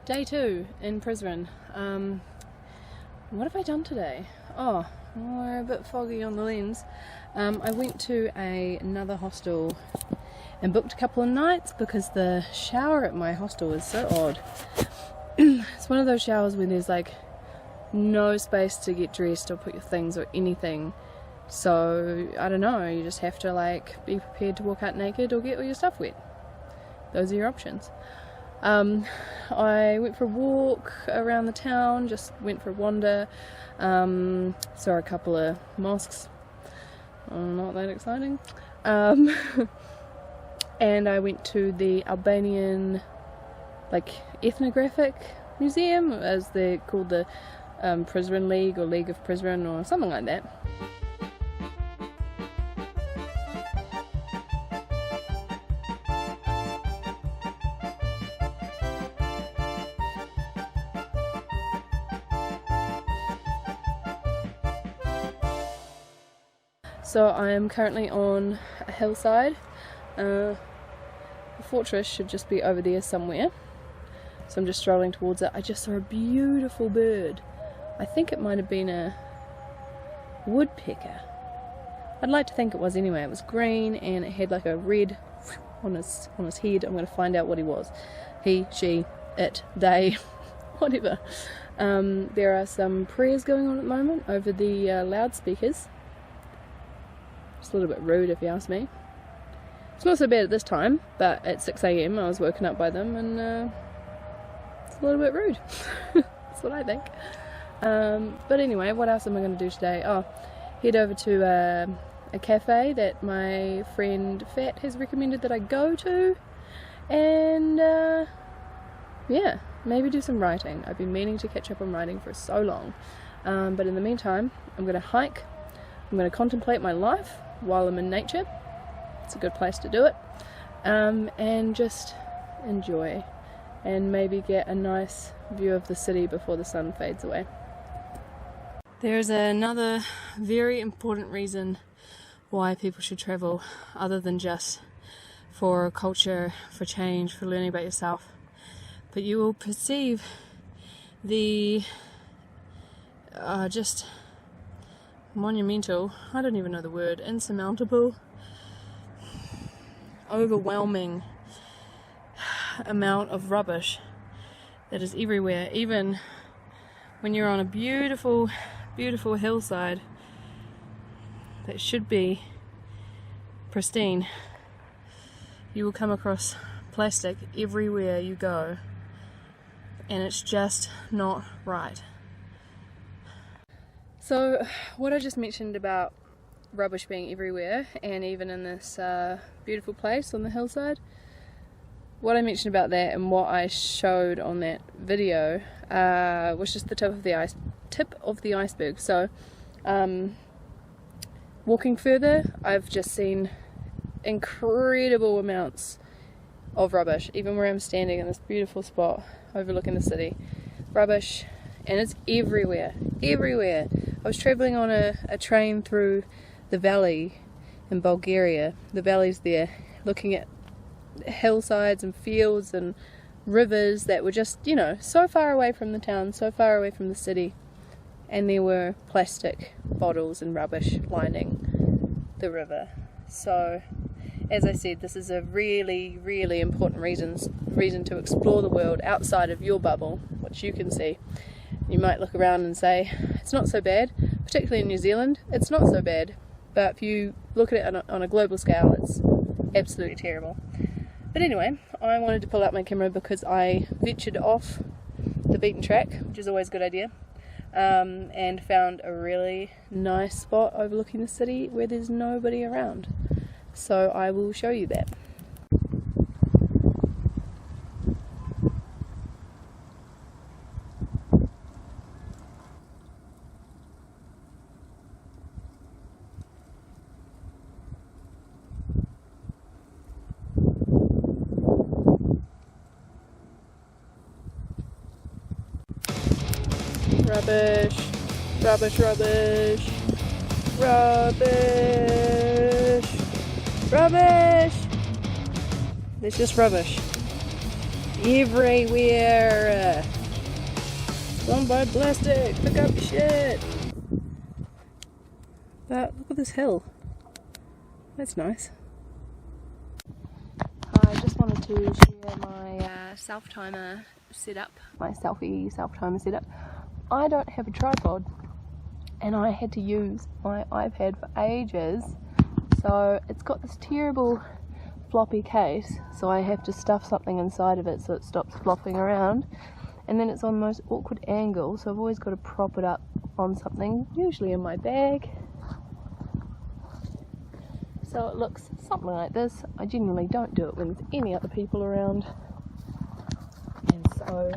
Day 2 in Prizren. What have I done today? Oh, we're a bit foggy on the lens. I went to another hostel and booked a couple of nights because the shower at my hostel is so odd. It's one of those showers where there's like no space to get dressed or put your things or anything. So, I don't know, you just have to like be prepared to walk out naked or get all your stuff wet. Those are your options. I went for a walk around the town, just went for a wander, saw a couple of mosques, not that exciting, and I went to the Albanian, like, ethnographic museum, as they're called, the Prizren League or League of Prizren or something like that. So I am currently on a hillside. The fortress should just be over there somewhere. So I'm just strolling towards it. I just saw a beautiful bird. I think it might have been a woodpecker. I'd like to think it was anyway. It was green and it had like a red on his head. I'm going to find out what he was. He, she, it, they, whatever. There are some prayers going on at the moment over the loudspeakers. It's a little bit rude if you ask me. It's not so bad at this time, but at 6 AM I was woken up by them and it's a little bit rude. That's what I think. But anyway, what else am I going to do today? Oh, head over to a cafe that my friend Fat has recommended that I go to, and yeah, maybe do some writing. I've been meaning to catch up on writing for so long, but in the meantime I'm going to hike. I'm going to contemplate my life while I'm in nature. It's a good place to do it, and just enjoy and maybe get a nice view of the city before the sun fades away. There's another very important reason why people should travel, other than just for culture, for change, for learning about yourself, but you will perceive the just monumental, I don't even know the word, insurmountable, overwhelming amount of rubbish that is everywhere. Even when you're on a beautiful, beautiful hillside that should be pristine, you will come across plastic everywhere you go, and it's just not right. So what I just mentioned about rubbish being everywhere, and even in this beautiful place on the hillside, what I mentioned about that and what I showed on that video was just the tip of the iceberg. So walking further, I've just seen incredible amounts of rubbish, even where I'm standing in this beautiful spot overlooking the city. Rubbish, and it's everywhere. I was travelling on a train through the valley in Bulgaria. The valley's there, looking at hillsides and fields and rivers that were just, you know, so far away from the town, so far away from the city, and there were plastic bottles and rubbish lining the river. So, as I said, this is a really, really important reason to explore the world outside of your bubble, which you can see. You might look around and say, it's not so bad, particularly in New Zealand, it's not so bad, but if you look at it on a global scale, it's absolutely terrible. But anyway, I wanted to pull out my camera because I ventured off the beaten track, which is always a good idea, and found a really nice spot overlooking the city where there's nobody around. So I will show you that. Rubbish, rubbish, rubbish, rubbish, rubbish. There's just rubbish everywhere. Don't buy plastic! Pick up your shit! But look at this hill. That's nice. I just wanted to share my self-timer setup. My self-timer setup. I don't have a tripod, and I had to use my iPad for ages. So it's got this terrible floppy case, so I have to stuff something inside of it so it stops flopping around. And then it's on the most awkward angle, so I've always got to prop it up on something, usually in my bag. So it looks something like this. I genuinely don't do it when there's any other people around. And so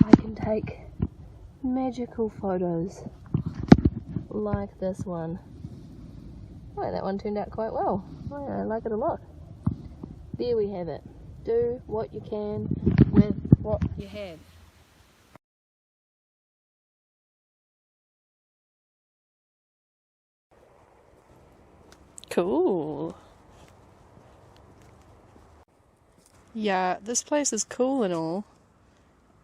I can take magical photos like this one. Oh, that one turned out quite well. Oh, I like it a lot. There we have it. Do what you can with what you have. Cool. Yeah, this place is cool and all.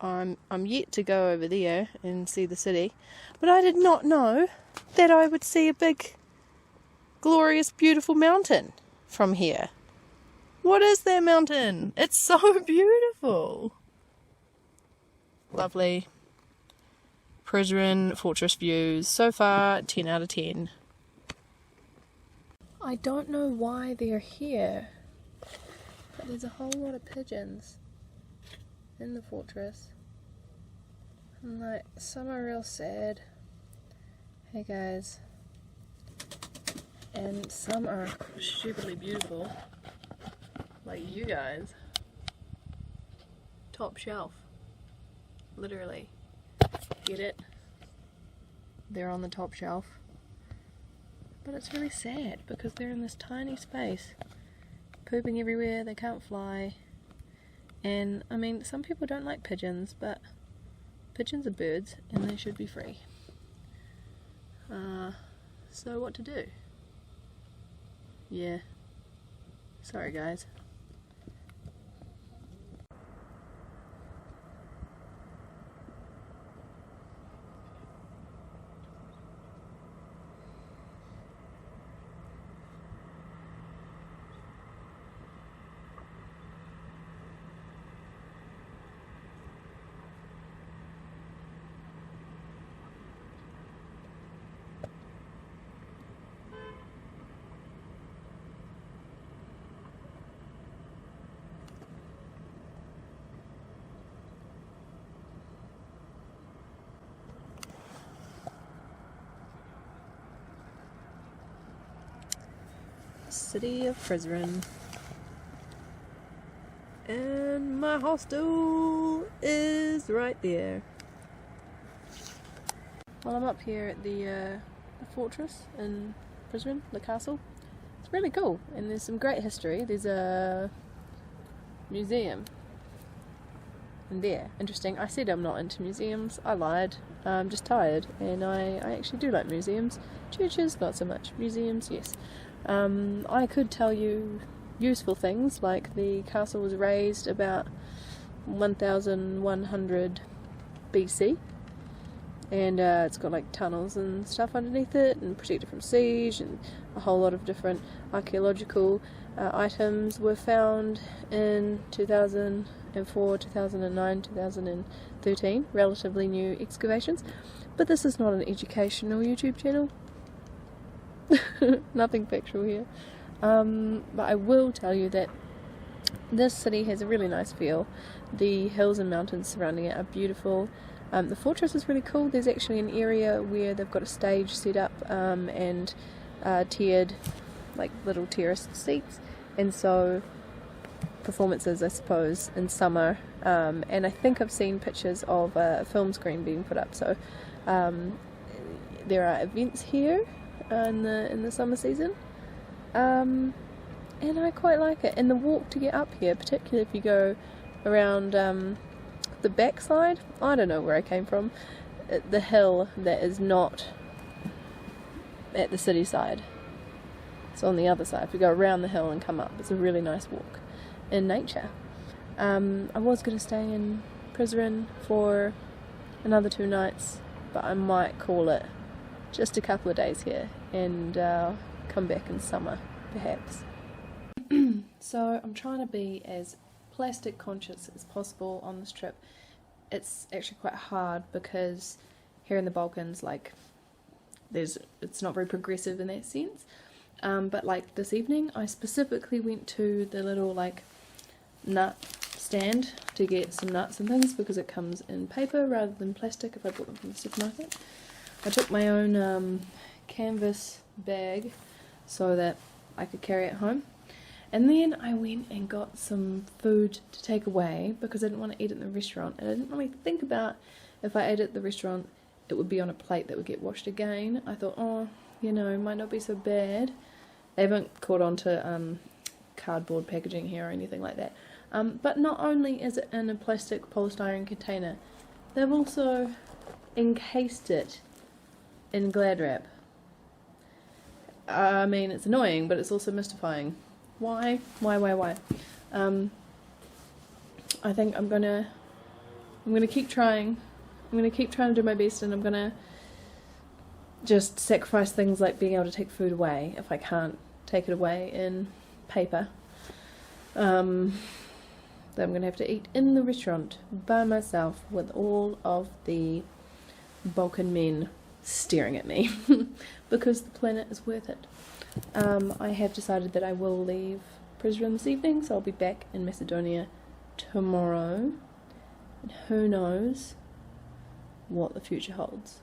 I'm yet to go over there and see the city, but I did not know that I would see a big, glorious, beautiful mountain from here. What is that mountain? It's so beautiful. Lovely. Prizren fortress views. So far, 10 out of 10. I don't know why they're here, but there's a whole lot of pigeons in the fortress. And like, some are real sad. Hey guys. And some are stupidly beautiful. Like you guys. Top shelf. Literally. Get it? They're on the top shelf. But it's really sad because they're in this tiny space, pooping everywhere, they can't fly. And I mean, some people don't like pigeons, but pigeons are birds and they should be free. So what to do? Yeah. Sorry guys. City of Prizren. And my hostel is right there. Well, I'm up here at the fortress in Prizren, the castle. It's really cool, and there's some great history. There's a museum in there. Interesting. I said I'm not into museums. I lied. I'm just tired, and I actually do like museums. Churches, not so much. Museums, yes. I could tell you useful things, like the castle was raised about 1100 BC, and it's got like tunnels and stuff underneath it, and protected from siege, and a whole lot of different archaeological items were found in 2004, 2009, 2013, relatively new excavations. But this is not an educational YouTube channel. Nothing factual here. But I will tell you that this city has a really nice feel. The hills and mountains surrounding it are beautiful. The fortress is really cool. There's actually an area where they've got a stage set up and tiered, like little terraced seats, and so performances, I suppose, in summer. And I think I've seen pictures of a film screen being put up. So there are events here in the summer season, and I quite like it. And the walk to get up here, particularly if you go around the backside, I don't know where I came from, the hill that is not at the city side, it's on the other side. If you go around the hill and come up, it's a really nice walk in nature. I was going to stay in Prizren for another 2 nights, but I might call it just a couple of days here and come back in summer, perhaps. So I'm trying to be as plastic conscious as possible on this trip. It's actually quite hard because here in the Balkans, like, it's not very progressive in that sense. But like this evening, I specifically went to the little like nut stand to get some nuts and things because it comes in paper rather than plastic if I bought them from the supermarket. I took my own canvas bag so that I could carry it home. And then I went and got some food to take away because I didn't want to eat it in the restaurant. And I didn't really think about if I ate it at the restaurant, it would be on a plate that would get washed again. I thought, oh, you know, it might not be so bad. They haven't caught on to cardboard packaging here or anything like that. But not only is it in a plastic polystyrene container, they've also encased it in Glad wrap. I mean, it's annoying, but it's also mystifying. Why? I think I'm gonna keep trying. I'm gonna keep trying to do my best, and I'm gonna just sacrifice things like being able to take food away if I can't take it away in paper. That I'm gonna have to eat in the restaurant by myself with all of the Balkan men staring at me because the planet is worth it. I have decided that I will leave Prizren this evening, so I'll be back in Macedonia tomorrow, and who knows what the future holds.